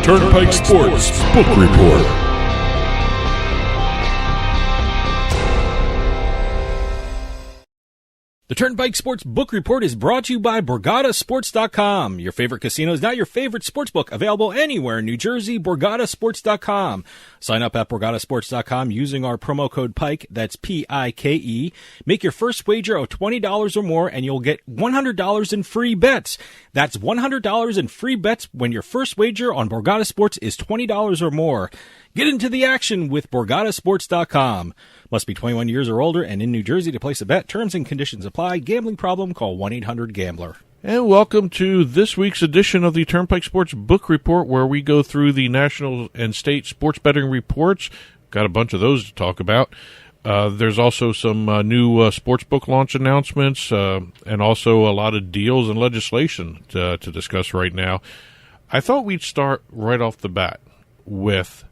Turnpike Sports Book Report. The Turnpike Sports Book Report is brought to you by BorgataSports.com. Your favorite casino is now your favorite sportsbook. Available anywhere in New Jersey, BorgataSports.com. Sign up at BorgataSports.com using our promo code PIKE, that's P-I-K-E. Make your first wager of $20 or more and you'll get $100 in free bets. That's $100 in free bets when your first wager on Borgata Sports is $20 or more. Get into the action with BorgataSports.com. Must be 21 years or older and in New Jersey to place a bet. Terms and conditions apply. Gambling problem? Call 1-800-GAMBLER. And welcome to this week's edition of the Turnpike Sports Book Report, where we go through the national and state sports betting reports. Got a bunch of those to talk about. There's also some new sportsbook launch announcements and also a lot of deals and legislation to discuss right now. I thought we'd start right off the bat with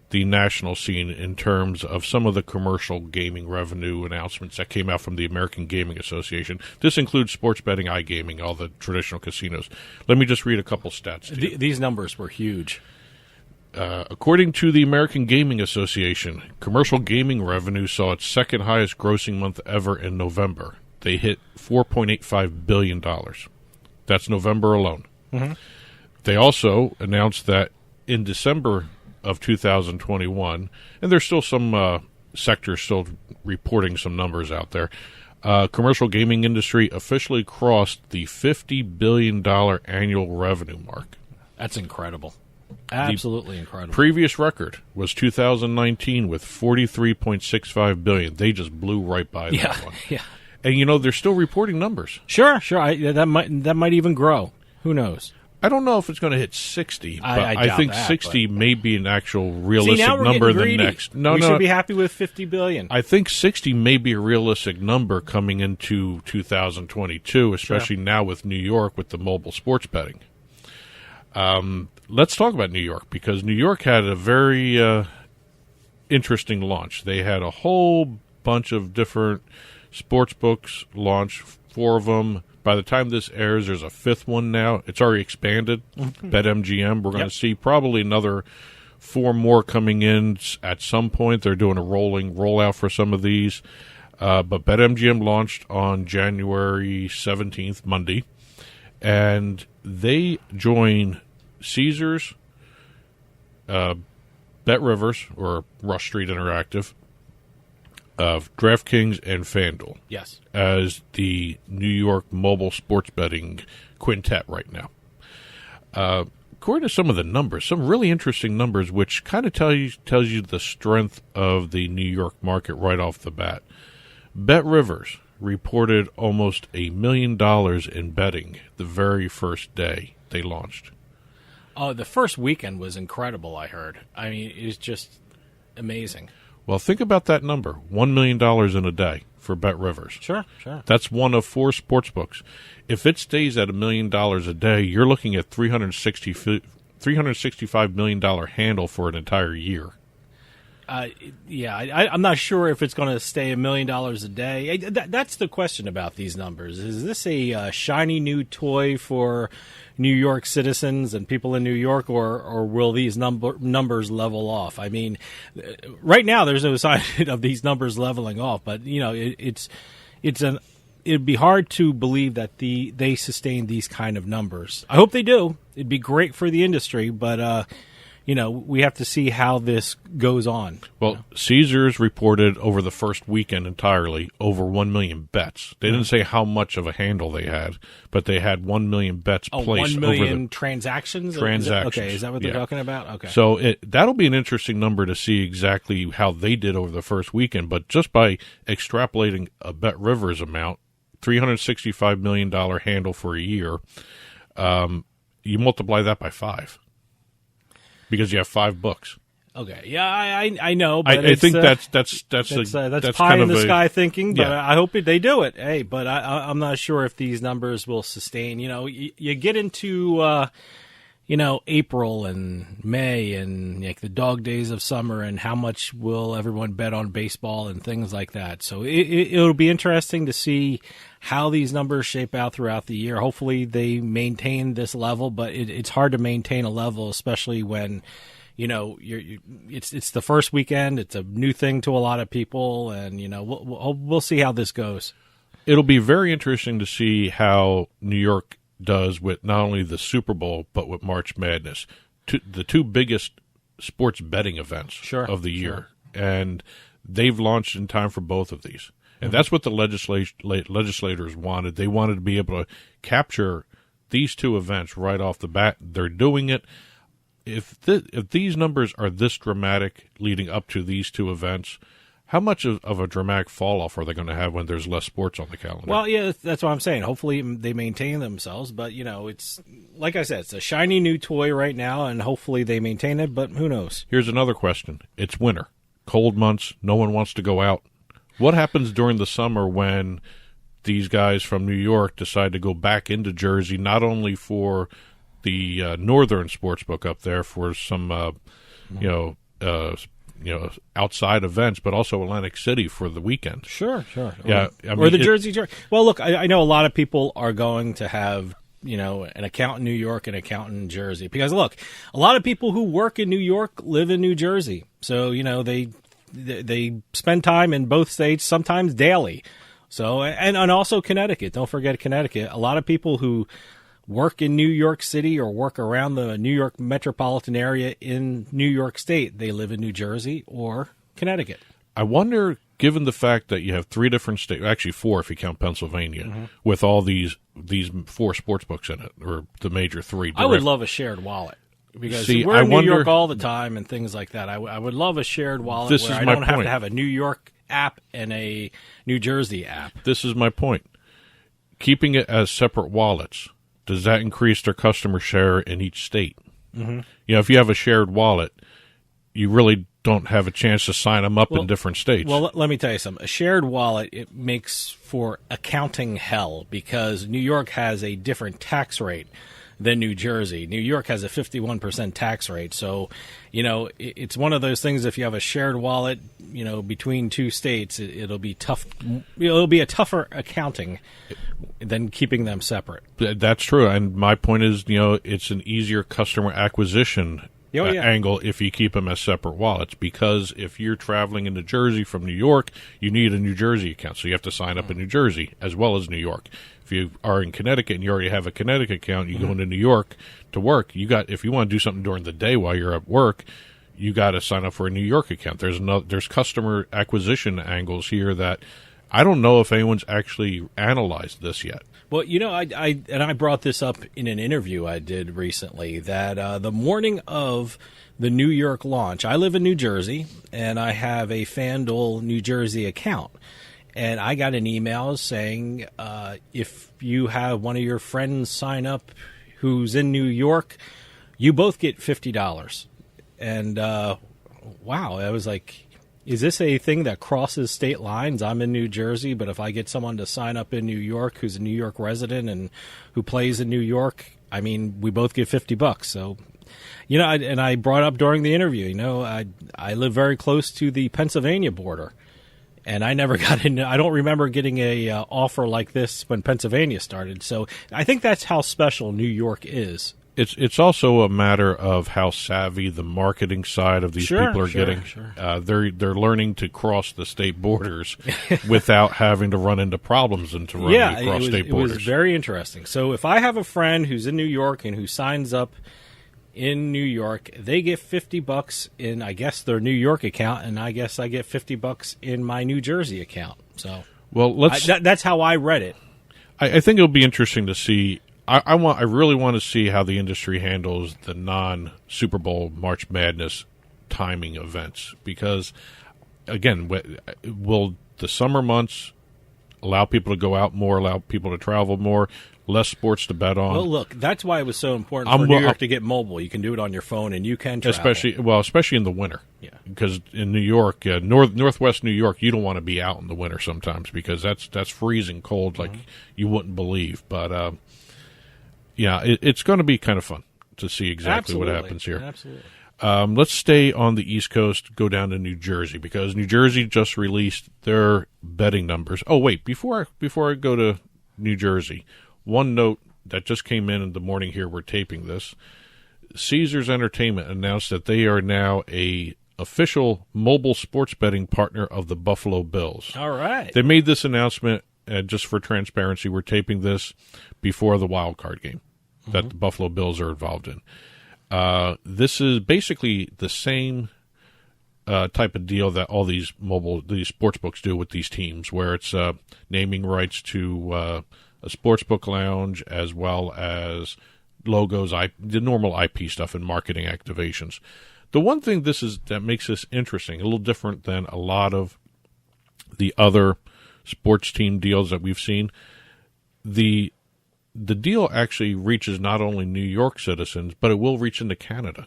the national scene in terms of some of the commercial gaming revenue announcements that came out from the American Gaming Association. This includes sports betting, iGaming, all the traditional casinos. Let me just read a couple stats to you. These numbers were huge. According to the American Gaming Association, commercial gaming revenue saw its second highest grossing month ever in November. They hit $4.85 billion. That's November alone. Mm-hmm. They also announced that in December of 2021, and there's still some sectors still reporting some numbers out there, commercial gaming industry officially crossed the $50 billion annual revenue mark. That's incredible. Absolutely incredible. Previous record was 2019 with $43.65 billion. They just blew right by that one. Yeah. And you know, they're still reporting numbers. Sure. That might even grow. Who knows? I don't know if it's going to hit 60, but I think that, 60 but may be an actual realistic See, now we're number getting the greedy. next. We should be happy with $50 billion. I think 60 may be a realistic number coming into 2022, especially now with New York with the mobile sports betting. Let's talk about New York, because New York had a very interesting launch. They had a whole bunch of different sports books launch, 4 of them. By the time this airs, there's a 5th one now. It's already expanded. BetMGM. We're going to see probably another 4 more coming in at some point. They're doing a rolling rollout for some of these. But BetMGM launched on January 17th, Monday. And they join Caesars, BetRivers, or Rush Street Interactive, of DraftKings and FanDuel. Yes. As the New York mobile sports betting quintet right now. According to some of the numbers, some really interesting numbers, which kind of tells you the strength of the New York market right off the bat. BetRivers reported almost $1 million in betting the very first day they launched. Oh, the first weekend was incredible, I heard. I mean, it was just amazing. Well, think about that number, $1 million in a day for BetRivers. Sure. That's one of 4 sports books. If it stays at $1 million a day, you're looking at $365 million handle for an entire year. I'm not sure if it's going to stay $1 million a day. That's the question about these numbers. Is this a shiny new toy for New York citizens and people in New York, or will these numbers level off? I mean, right now there's no sign of these numbers leveling off, but you know, it'd be hard to believe that they sustain these kind of numbers. I hope they do. It'd be great for the industry, but we have to see how this goes on. Well, Caesars reported over the first weekend entirely over 1 million bets. They didn't say how much of a handle they had, but they had 1 million bets placed. 1 million transactions? Transactions. Is that what they're talking about? Okay. So that'll be an interesting number to see exactly how they did over the first weekend. But just by extrapolating a BetRivers amount, $365 million handle for a year, you multiply that by 5. Because you have 5 books. Okay, yeah, I know, but I think that's pie kind in the sky thinking. But yeah. I hope they do it. Hey, but I'm not sure if these numbers will sustain. You know, you get into April and May and like the dog days of summer, and how much will everyone bet on baseball and things like that. So it'll be interesting to see how these numbers shape out throughout the year. Hopefully they maintain this level, but it's hard to maintain a level, especially when it's the first weekend. It's a new thing to a lot of people, and we'll see how this goes. It'll be very interesting to see how New York does with not only the Super Bowl but with March Madness, the two biggest sports betting events of the year, and they've launched in time for both of these. And that's what the legislators wanted. They wanted to be able to capture these two events right off the bat. They're doing it. If these numbers are this dramatic leading up to these two events, how much of a dramatic fall-off are they going to have when there's less sports on the calendar? Well, yeah, that's what I'm saying. Hopefully they maintain themselves, but, it's like I said, it's a shiny new toy right now, and hopefully they maintain it, but who knows? Here's another question. It's winter, cold months, no one wants to go out. What happens during the summer when these guys from New York decide to go back into Jersey, not only for the northern sportsbook up there for some, outside events, but also Atlantic City for the weekend. Sure. Yeah, or the Jersey. Well, look, I know a lot of people are going to have, an account in New York and an account in Jersey. Because, look, a lot of people who work in New York live in New Jersey. So, they spend time in both states, sometimes daily. So, and also Connecticut. Don't forget Connecticut. A lot of people who work in New York City or work around the New York metropolitan area in New York State, they live in New Jersey or Connecticut. I wonder, given the fact that you have three different states, actually four if you count Pennsylvania, with all these four sports books in it, or the major three. I would love a shared wallet. Because See, we're in New wonder, York all the time and things like that. I would love a shared wallet this where is I my don't have point. to have a New York app and a New Jersey app. This is my point. Keeping it as separate wallets, does that increase their customer share in each state? Mm-hmm. If you have a shared wallet, you really don't have a chance to sign them up in different states. Well, let me tell you something. A shared wallet, it makes for accounting hell because New York has a different tax rate than New Jersey. New York has a 51% tax rate. So, it's one of those things. If you have a shared wallet, between two states, it'll be tough. It'll be a tougher accounting than keeping them separate. That's true. And my point is, it's an easier customer acquisition angle if you keep them as separate wallets, because if you're traveling into Jersey from New York, you need a New Jersey account, so you have to sign up in New Jersey as well as New York. If you are in Connecticut and you already have a Connecticut account, you go into New York to work, if you want to do something during the day while you're at work, you got to sign up for a New York account. There's customer acquisition angles here that I don't know if anyone's actually analyzed this yet. Well, I brought this up in an interview I did recently that the morning of the New York launch, I live in New Jersey and I have a FanDuel New Jersey account. And I got an email saying if you have one of your friends sign up who's in New York, you both get $50. And wow, I was like, is this a thing that crosses state lines? I'm in New Jersey, but if I get someone to sign up in New York who's a New York resident and who plays in New York, we both get $50. So, and I brought up during the interview, I live very close to the Pennsylvania border. And I never got in. I don't remember getting a offer like this when Pennsylvania started. So I think that's how special New York is. It's also a matter of how savvy the marketing side of these people are getting. Sure. They're learning to cross the state borders without having to run into problems and to run across state borders. It was very interesting. So if I have a friend who's in New York and who signs up in New York, they get $50 in, I guess, their New York account, and I guess I get $50 in my New Jersey account. So, that's how I read it. I think it'll be interesting to see. I really want to see how the industry handles the non-Super Bowl March Madness timing events, because, again, will the summer months allow people to go out more, allow people to travel more, less sports to bet on? Well, look, that's why it was so important for New York to get mobile. You can do it on your phone, and you can travel. Especially in the winter. Yeah. Because in New York, northwest New York, you don't want to be out in the winter sometimes because that's freezing cold like you wouldn't believe. But, it's going to be kind of fun to see exactly what happens here. Absolutely. Let's stay on the East Coast, go down to New Jersey, because New Jersey just released their betting numbers. Oh, wait, before I go to New Jersey, one note that just came in the morning here, we're taping this. Caesars Entertainment announced that they are now a official mobile sports betting partner of the Buffalo Bills. All right. They made this announcement, and just for transparency, we're taping this before the wild card game that the Buffalo Bills are involved in. This is basically the same type of deal that all these sports books do with these teams, where it's naming rights to a sportsbook lounge as well as logos, the normal IP stuff, and marketing activations. The one thing that makes this interesting, a little different than a lot of the other sports team deals that we've seen, the deal actually reaches not only New York citizens, but it will reach into Canada,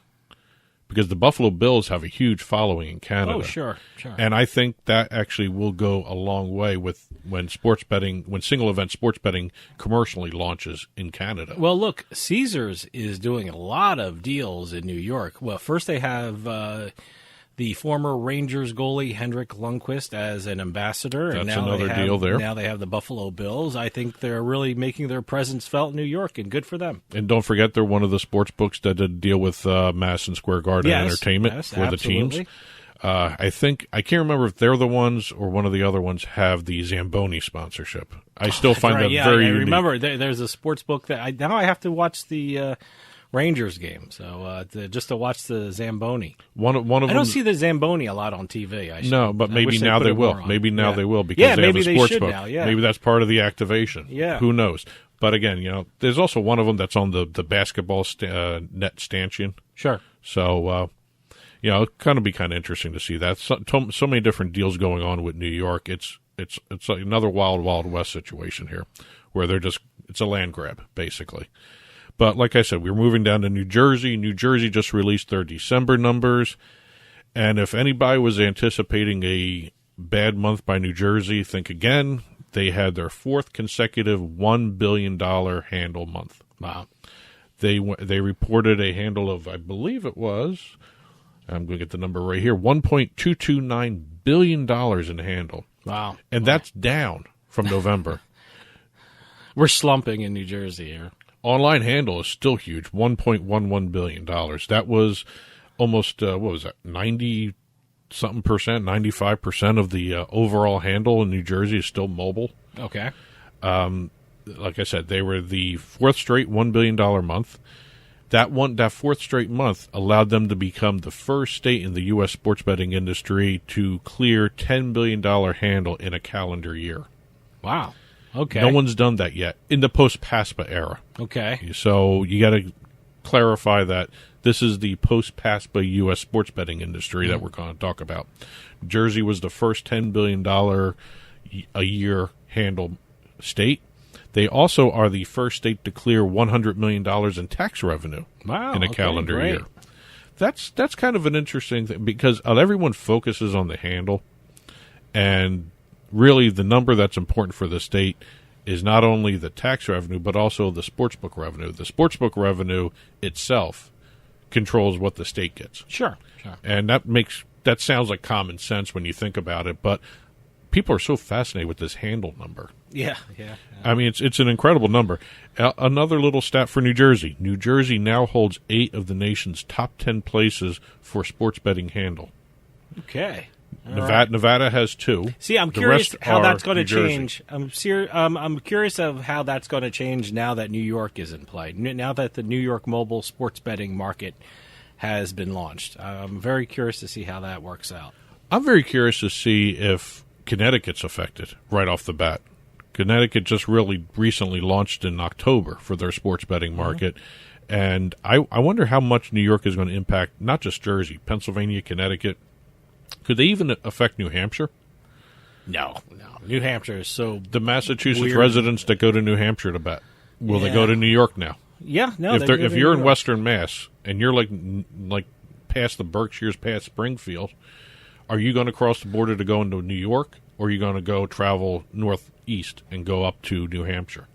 because the Buffalo Bills have a huge following in Canada. Oh, sure. And I think that actually will go a long way with when single event sports betting commercially launches in Canada. Well, look, Caesars is doing a lot of deals in New York. Well, first they have the former Rangers goalie Henrik Lundqvist as an ambassador. That's and now another deal there. Now they have the Buffalo Bills. I think they're really making their presence felt in New York, and good for them. And don't forget, they're one of the sports books that did a deal with Madison Square Garden Entertainment for the teams. I can't remember if they're the ones or one of the other ones have the Zamboni sponsorship. I still find that very unique. I remember there's a sports book that now I have to watch the Rangers game, so just to watch the Zamboni. One of them. I don't see the Zamboni a lot on TV. No, but maybe now they will. Maybe now they will, because they have a sports book. Now, yeah. Maybe that's part of the activation. Yeah. Who knows? But again, there's also one of them that's on the basketball net stanchion. Sure. So, it's going to be kind of interesting to see that. So many different deals going on with New York. It's like another wild west situation here, where it's a land grab, basically. But like I said, we're moving down to New Jersey. New Jersey just released their December numbers. And if anybody was anticipating a bad month by New Jersey, think again. They had their fourth consecutive $1 billion handle month. Wow. They reported a handle of, I believe it was, I'm going to get the number right here, $1.229 billion in handle. Wow. And that's down from November. We're slumping in New Jersey here. Online handle is still huge, $1.11 billion. That was almost, 90-something percent, 95% of the overall handle in New Jersey is still mobile. Okay. Like I said, they were the fourth straight $1 billion month. That fourth straight month allowed them to become the first state in the U.S. sports betting industry to clear $10 billion handle in a calendar year. Wow. Okay. No one's done that yet in the post-PASPA era. Okay. So you got to clarify that this is the post-PASPA U.S. sports betting industry that we're going to talk about. Jersey was the first $10 billion a year handle state. They also are the first state to clear $100 million in tax revenue in a calendar year. That's kind of an interesting thing, because everyone focuses on the handle, and really the number that's important for the state is not only the tax revenue, but also the sportsbook revenue. The sportsbook revenue itself controls what the state gets. Sure. And that sounds like common sense when you think about it, but people are so fascinated with this handle number. Yeah. I mean, it's an incredible number. Another little stat for New Jersey. New Jersey now holds 8 of the nation's top 10 places for sports betting handle. Okay. Nevada has 2. See, I'm curious how that's going to change. I'm curious of how that's going to change now that New York is in play. Now that the New York mobile sports betting market has been launched. I'm very curious to see how that works out. I'm very curious to see if Connecticut's affected right off the bat. Connecticut just really recently launched in October for their sports betting market. And I wonder how much New York is going to impact not just Jersey, Pennsylvania, Connecticut. Could they even affect New Hampshire? No. New Hampshire is so the Massachusetts weird. Residents that go to New Hampshire to bet, will they go to New York now? Yeah, no. If you're in Western Mass and you're like past the Berkshires, past Springfield, are you going to cross the border to go into New York, or are you going to go travel northeast and go up to New Hampshire?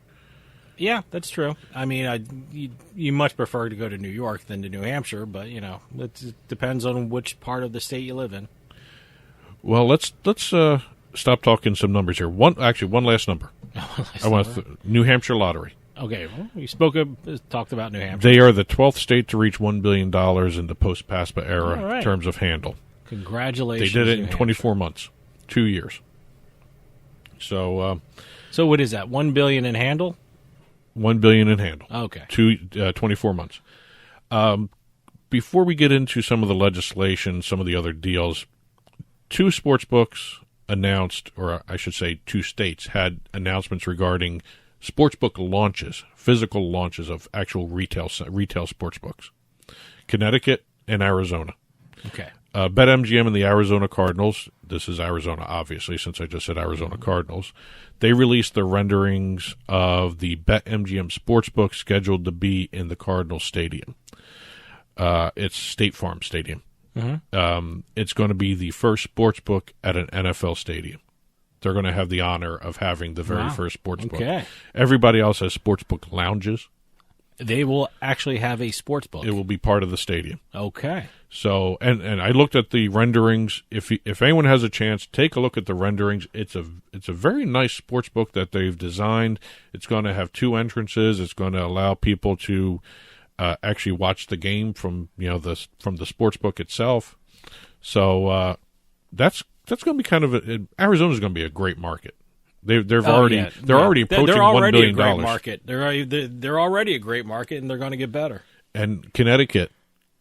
Yeah, that's true. I mean, you much prefer to go to New York than to New Hampshire, but it depends on which part of the state you live in. Well, let's stop talking some numbers here. One last number. New Hampshire lottery. Okay, well, you talked about New Hampshire. They are the 12th state to reach $1 billion in the post-PASPA era in terms of handle. Congratulations. They did it in 24 months, 2 years. So what is that, $1 billion in handle? $1 billion in handle. Okay. 24 months. Before we get into some of the legislation, some of the other deals, 2 sports books announced, or I should say 2 states had announcements regarding sportsbook launches, physical launches of actual retail sports books. Connecticut and Arizona. Okay. BetMGM and the Arizona Cardinals, this is Arizona obviously since I just said Arizona Cardinals, they released the renderings of the BetMGM sportsbook scheduled to be in the Cardinals Stadium. It's State Farm Stadium. Mm-hmm. It's going to be the first sportsbook at an NFL stadium. They're going to have the honor of having the very first sportsbook. Okay. Everybody else has sportsbook lounges. They will actually have a sportsbook. It will be part of the stadium. Okay. So, and I looked at the renderings. If anyone has a chance, take a look at the renderings. It's a very nice sports book that they've designed. It's going to have 2 entrances. It's going to allow people to actually watch the game from the sports book itself. So that's going to be kind of Arizona's going to be a great market. They're already approaching $1 billion. They're already a great market. They're already a great market, and they're going to get better. And Connecticut,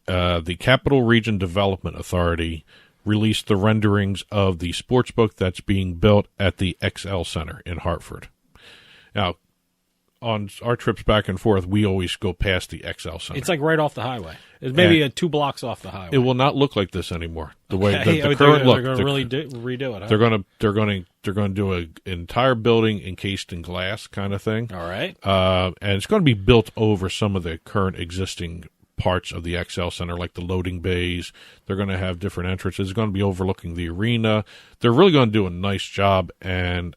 the Capital Region Development Authority released the renderings of the sportsbook that's being built at the XL Center in Hartford. Now, on our trips back and forth, we always go past the XL Center. It's like right off the highway. It's maybe 2 blocks off the highway. It will not look like this anymore. The way the current look, they're going to redo it. Huh? They're going to do an entire building encased in glass kind of thing. All right, and it's going to be built over some of the current existing parts of the XL Center, like the loading bays. They're going to have different entrances. It's going to be overlooking the arena. They're really going to do a nice job, and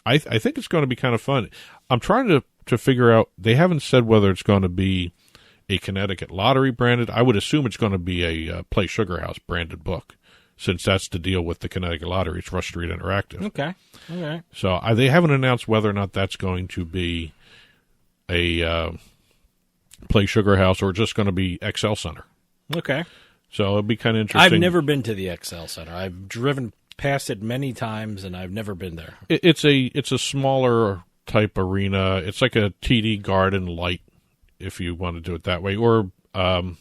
I think it's going to be kind of fun. I'm trying to figure out. They haven't said whether it's going to be a Connecticut Lottery branded. I would assume it's going to be a Play Sugar House branded book, since that's the deal with the Connecticut Lottery. It's Rush Street Interactive. Okay. All right. So they haven't announced whether or not that's going to be a Play Sugar House or just going to be XL Center. Okay. So it'll be kind of interesting. I've never been to the XL Center. I've driven past it many times, and I've never been there. It's a smaller type arena. It's like a TD Garden Light, if you want to do it that way, or the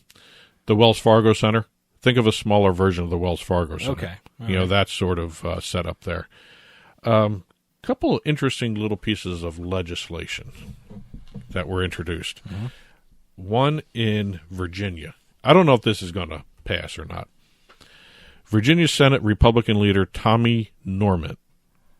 Wells Fargo Center. Think of a smaller version of the Wells Fargo Center. Okay. That sort of setup there. Couple of interesting little pieces of legislation that were introduced. Mm-hmm. One in Virginia. I don't know if this is going to pass or not. Virginia Senate Republican leader Tommy Norment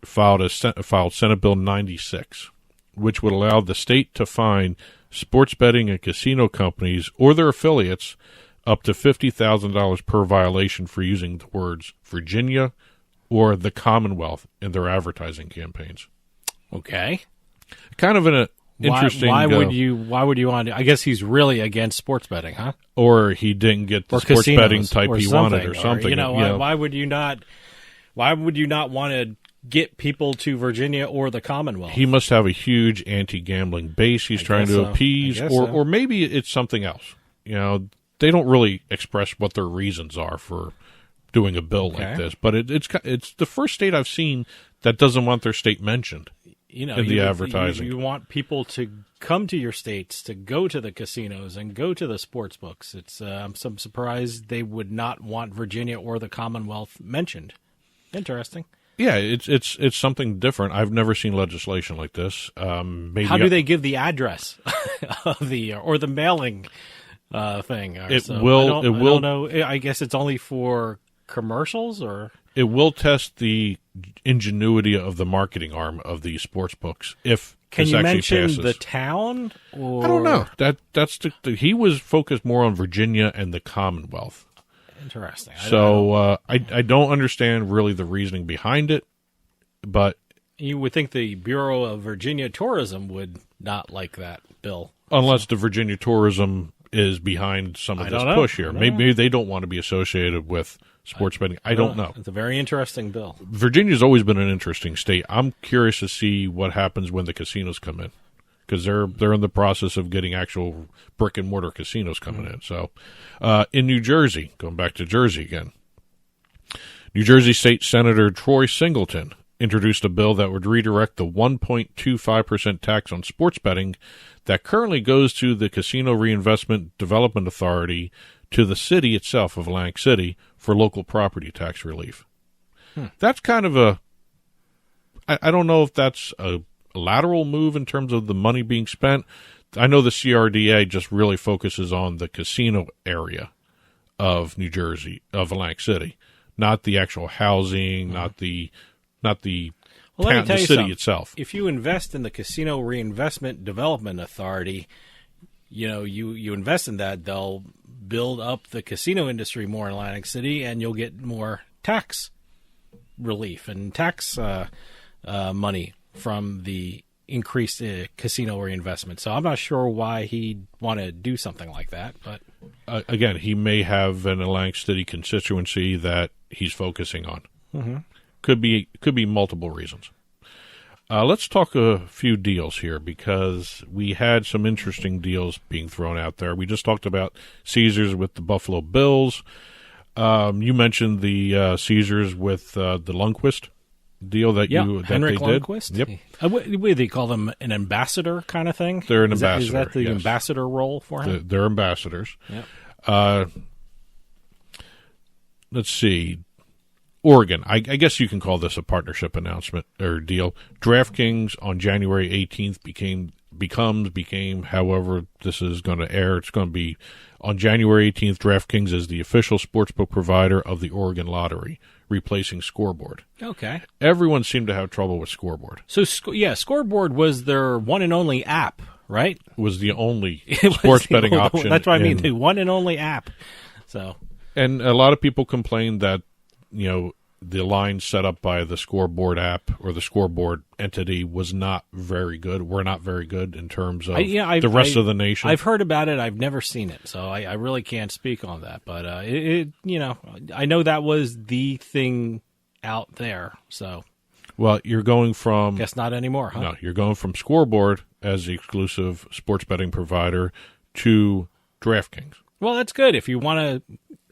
filed Senate Bill 96, which would allow the state to fine sports betting and casino companies or their affiliates up to $50,000 per violation for using the words Virginia or the Commonwealth in their advertising campaigns. Okay. Kind of an interesting. Why would you want to? I guess he's really against sports betting, huh? Or he didn't get the sports betting type he wanted, or something. Why would you not? Why would you not want to get people to Virginia or the Commonwealth? He must have a huge anti-gambling base he's trying to appease, or maybe it's something else. They don't really express what their reasons are for doing a bill like this, but it's the first state I've seen that doesn't want their state mentioned in the advertising. You want people to come to your states, to go to the casinos and go to the sports books. It's I'm surprised they would not want Virginia or the Commonwealth mentioned. Interesting. Yeah, it's something different. I've never seen legislation like this. Maybe how do they give the address of or the mailing thing? I don't know. I guess it's only for commercials, or it will test the ingenuity of the marketing arm of the sports books. If can this you actually mention passes. the town? Or? I don't know. That's he was focused more on Virginia and the Commonwealth. Interesting. I don't understand really the reasoning behind it, but you would think the Bureau of Virginia Tourism would not like that bill. Unless the Virginia tourism is behind some of this push here. Maybe they don't want to be associated with sports betting. I don't know. It's a very interesting bill. Virginia's always been an interesting state. I'm curious to see what happens when the casinos come in, because they're in the process of getting actual brick and mortar casinos coming in. So, in New Jersey, going back to Jersey again, New Jersey State Senator Troy Singleton introduced a bill that would redirect the 1.25% tax on sports betting that currently goes to the Casino Reinvestment Development Authority to the city itself of Atlantic City for local property tax relief. That's kind of I don't know if that's a lateral move in terms of the money being spent. I know the CRDA just really focuses on the casino area of New Jersey, of Atlantic City, not the actual housing, not the town, the city itself. If you invest in the Casino Reinvestment Development Authority, you invest in that, they'll build up the casino industry more in Atlantic City, and you'll get more tax relief and tax money from the increased casino reinvestment. So I'm not sure why he'd want to do something like that. But again, he may have an Atlantic City constituency that he's focusing on. Mm-hmm. Could be multiple reasons. Let's talk a few deals here, because we had some interesting deals being thrown out there. We just talked about Caesars with the Buffalo Bills. You mentioned the Caesars with the Lundqvist deal that Henrik they did. Lundqvist. Yep. What do they call them? An ambassador kind of thing? They're an ambassador. Is that the yes. ambassador role for him? They're ambassadors. Yep. Let's see. Oregon, I guess you can call this a partnership announcement or deal. DraftKings on January 18th became, however this is going to air, it's going to be on January 18th, DraftKings is the official sportsbook provider of the Oregon Lottery, replacing Scoreboard. Okay. Everyone seemed to have trouble with Scoreboard. So, Scoreboard was their one and only app, right? It was the only sports betting option. That's what I mean, the one and only app. So, and a lot of people complained that, the line set up by the Scoreboard app or the Scoreboard entity was not very good. We're not very good in terms of the rest of the nation. I've heard about it. I've never seen it, so I really can't speak on that. But I know that was the thing out there. So, well, you're going from guess not anymore, huh? No, you're going from Scoreboard as the exclusive sports betting provider to DraftKings. Well, that's good. If you want a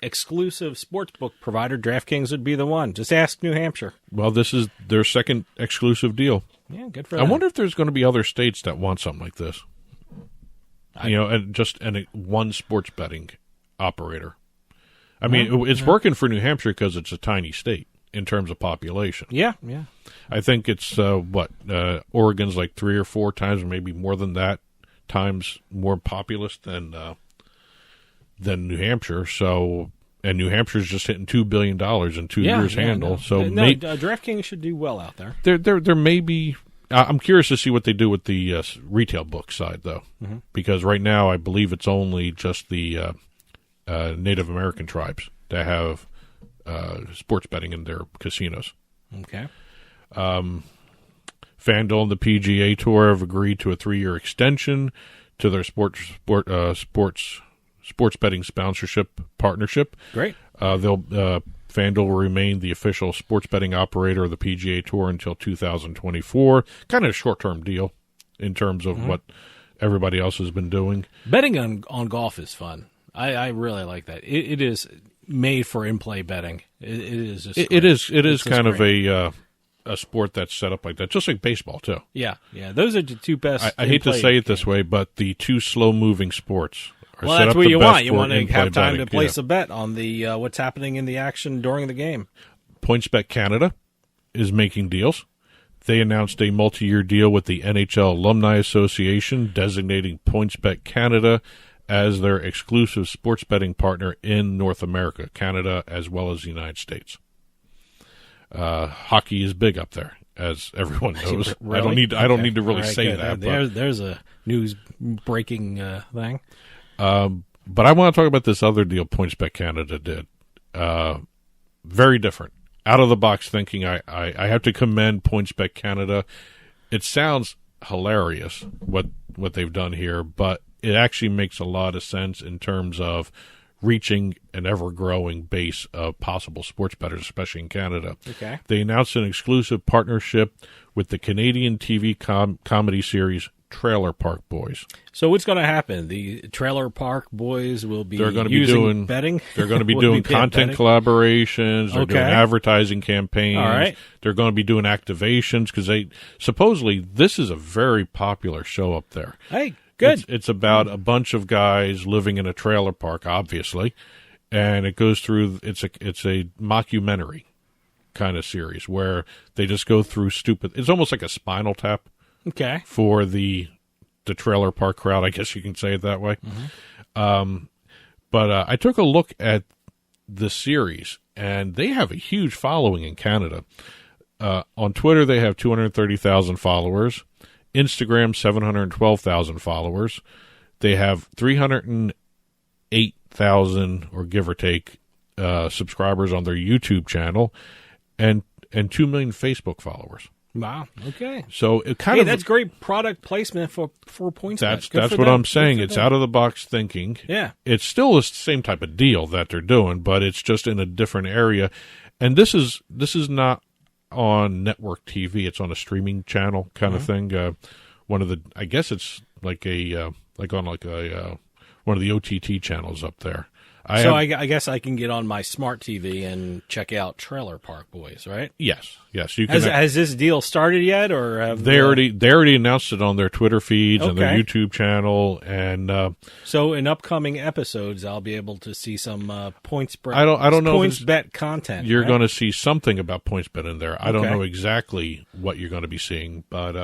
exclusive sportsbook provider, DraftKings would be the one. Just ask New Hampshire. Well, this is their second exclusive deal. Yeah, good for them. I wonder if there's going to be other states that want something like this. And one sports betting operator. I mean, it's working for New Hampshire because it's a tiny state in terms of population. Yeah. I think it's Oregon's like 3 or 4 times, or maybe more than that, times more populous than New Hampshire. So, and New Hampshire's just hitting $2 billion in 2 years handle. No. So, DraftKings should do well out there. There may be. I'm curious to see what they do with the retail book side, though, because right now I believe it's only just the Native American tribes that have sports betting in their casinos. Okay. FanDuel and the PGA Tour have agreed to a 3-year extension to their sports betting sponsorship partnership. Great. FanDuel will remain the official sports betting operator of the PGA Tour until 2024. Kind of a short-term deal in terms of what everybody else has been doing. Betting on golf is fun. I really like that. It is made for in-play betting. It is just it is kind of a sport that's set up like that, just like baseball too. Yeah. Those are the two best. I hate to say it this way, but the two slow-moving sports. Well, that's what you want. You want to have time to place a bet on the what's happening in the action during the game. PointsBet Canada is making deals. They announced a multi-year deal with the NHL Alumni Association, designating PointsBet Canada as their exclusive sports betting partner in North America, Canada, as well as the United States. Hockey is big up there, as everyone knows. Really? I don't need to really say that. There's a news breaking thing. But I want to talk about this other deal PointsBet Canada did. Very different. Out of the box thinking. I have to commend PointsBet Canada. It sounds hilarious what they've done here, but it actually makes a lot of sense in terms of reaching an ever-growing base of possible sports bettors, especially in Canada. Okay. They announced an exclusive partnership with the Canadian TV comedy series Trailer Park Boys. So what's going to happen? The Trailer Park Boys will be They're going to using be doing betting? They're going to be Will doing be paid content betting? collaborations. They're doing Okay. advertising campaigns. All right. They're going to be doing activations because supposedly this is a very popular show up there. Hey, good. It's about a bunch of guys living in a trailer park, obviously, and it goes through. It's a mockumentary kind of series where they just go through stupid. It's almost like a Spinal Tap Okay. for the trailer park crowd. I guess you can say it that way. But I took a look at the series, and they have a huge following in Canada. On Twitter, they have 230,000 followers. Instagram, 712,000 followers. They have 308,000, or give or take, subscribers on their YouTube channel, and 2 million Facebook followers. Wow. Okay. So it kind of that's great product placement for PointsBet. that's Good that's for what them. I'm saying. Good for It's them. out of the box thinking. Yeah. It's still the same type of deal that they're doing, but it's just in a different area. And this is not on network TV. It's on a streaming channel kind of thing. One of the, I guess it's like a one of the OTT channels up there. I guess I can get on my smart TV and check out Trailer Park Boys, right? Yes, you can. Has this deal started yet, or have they already announced it on their Twitter feeds and their Okay. YouTube channel, and So in upcoming episodes, I'll be able to see some PointsBet. I don't know if PointsBet content. you're right? going to see something about PointsBet in there. I don't Okay. know exactly what you're going to be seeing, but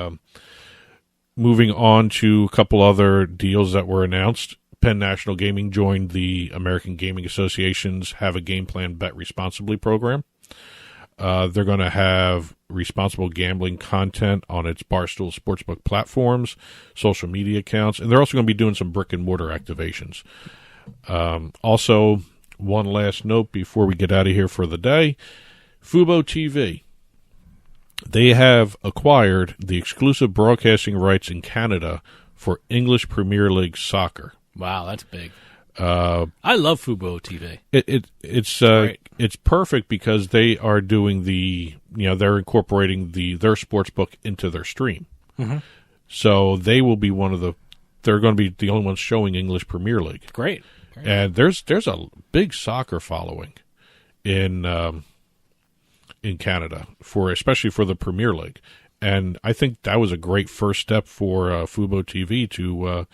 moving on to a couple other deals that were announced. Penn National Gaming joined the American Gaming Association's Have a Game Plan, Bet Responsibly program. They're going to have responsible gambling content on its Barstool Sportsbook platforms, social media accounts, and they're also going to be doing some brick-and-mortar activations. Also, one last note before we get out of here for the day, Fubo TV. They have acquired the exclusive broadcasting rights in Canada for English Premier League soccer. Wow, that's big. I love Fubo TV. It's perfect because they are doing they're incorporating their sports book into their stream. So they will be they're going to be the only ones showing English Premier League. Great. And there's a big soccer following in Canada especially for the Premier League. And I think that was a great first step for Fubo TV to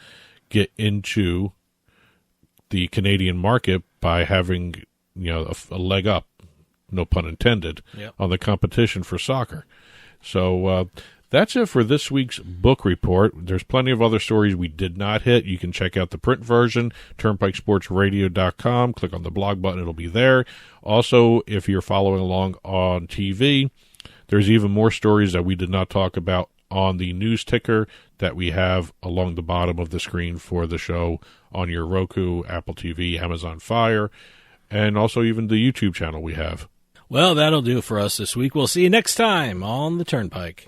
get into the Canadian market by having a leg up, no pun intended, Yep. on the competition for soccer. So that's it for this week's book report. There's plenty of other stories we did not hit. You can check out the print version, turnpikesportsradio.com. Click on the blog button. It'll be there. Also, if you're following along on TV, there's even more stories that we did not talk about on the news ticker that we have along the bottom of the screen for the show on your Roku, Apple TV, Amazon Fire, and also even the YouTube channel we have. Well, that'll do for us this week. We'll see you next time on the Turnpike.